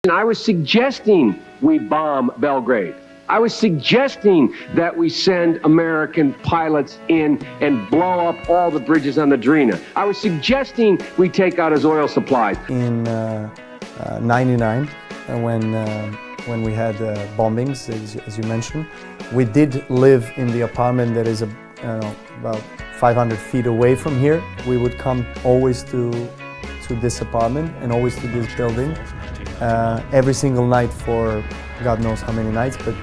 I was suggesting we bomb Belgrade. I was suggesting that we send American pilots in and blow up all the bridges on the Drina. I was suggesting we take out his oil supplies. In '99, when we had bombings, as you mentioned, we did live in the apartment that is about 500 feet away from here. We would come always to this apartment and always to this building. Every single night for God knows how many nights, but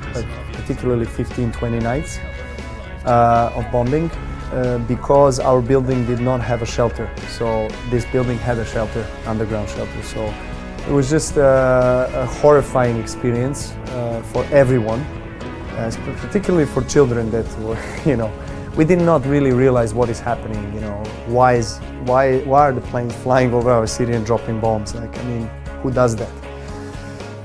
particularly 15, 20 nights of bombing because our building did not have a shelter. So this building had a shelter, underground shelter. So it was just a horrifying experience for everyone, particularly for children that were, we did not really realize what is happening, why are the planes flying over our city and dropping bombs? Who does that?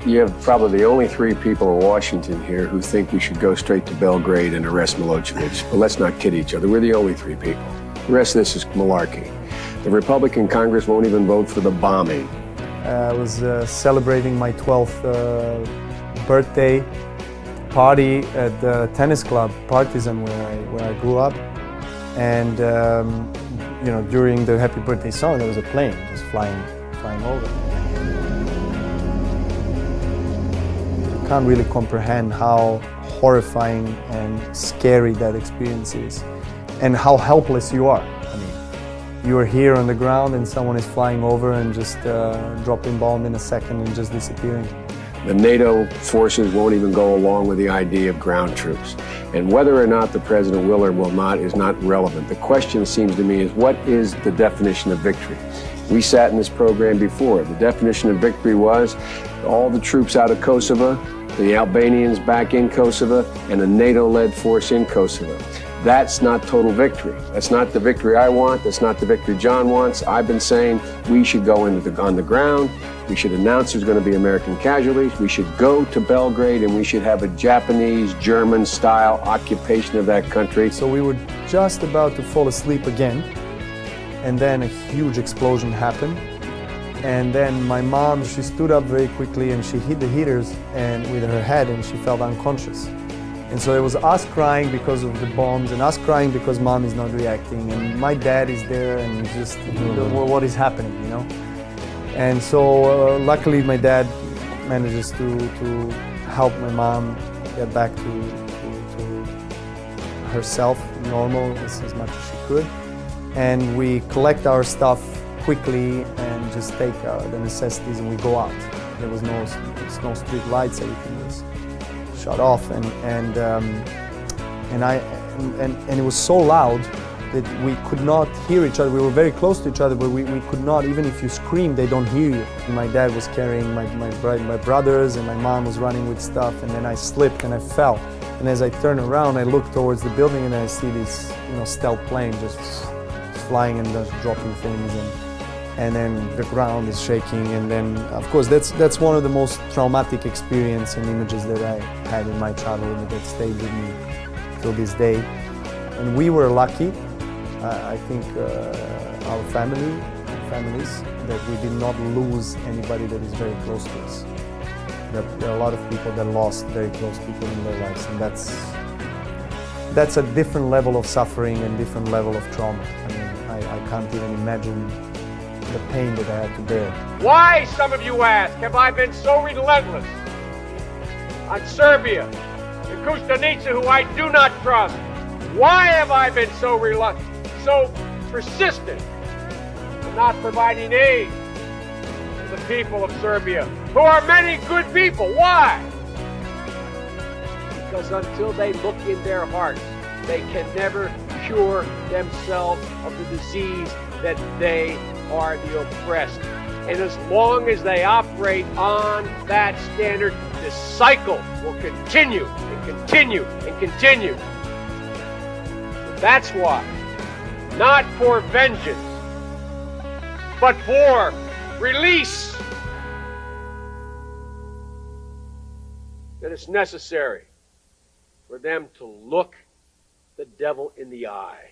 You have probably the only three people in Washington here who think we should go straight to Belgrade and arrest Milosevic. But let's not kid each other. We're the only three people. The rest of this is malarkey. The Republican Congress won't even vote for the bombing. I was celebrating my 12th birthday party at the tennis club, Partizan, where I grew up. And, during the happy birthday song, there was a plane just flying over. I can't really comprehend how horrifying and scary that experience is and how helpless you are. You are here on the ground and someone is flying over and just dropping bomb in a second and just disappearing. The NATO forces won't even go along with the idea of ground troops. And whether or not the president will or will not is not relevant. The question, seems to me, is what is the definition of victory? We sat in this program before. The definition of victory was all the troops out of Kosovo, the Albanians back in Kosovo, and a NATO-led force in Kosovo. That's not total victory. That's not the victory I want. That's not the victory John wants. I've been saying we should go on the ground. We should announce there's going to be American casualties. We should go to Belgrade and we should have a Japanese, German-style occupation of that country. So we were just about to fall asleep again, and then a huge explosion happened. And then my mom, she stood up very quickly and she hit the heaters and with her head and she felt unconscious. And so it was us crying because of the bombs and us crying because mom is not reacting. And my dad is there and just, what is happening, And so luckily my dad manages to help my mom get back to herself, normal, as much as she could. And we collect our stuff quickly and just take the necessities and we go out. There was no street lights, everything was shut off, and it was so loud that we could not hear each other. We were very close to each other, but we could not, even if you scream, they don't hear you. My dad was carrying my brothers and my mom was running with stuff, and then I slipped and I fell. And as I turned around, I looked towards the building and I see this Stealth-flyene just flying and just dropping things, and then the ground is shaking. And then, of course, that's one of the most traumatic experiences and images that I had in my childhood that stayed with me till this day. And we were lucky, I think, our families, that we did not lose anybody that is very close to us. There are a lot of people that lost very close people in their lives, and that's a different level of suffering and different level of trauma. I can't even imagine the pain that I had to bear. Why, some of you ask, have I been so relentless on Serbia and Koštunica, who I do not trust? Why have I been so persistent in not providing aid to the people of Serbia, who are many good people? Why? Because until they look in their hearts, they can never cure themselves of the disease that they are the oppressed. And as long as they operate on that standard, this cycle will continue and continue and continue. That's why, not for vengeance, but for release, that it's necessary for them to look the devil in the eye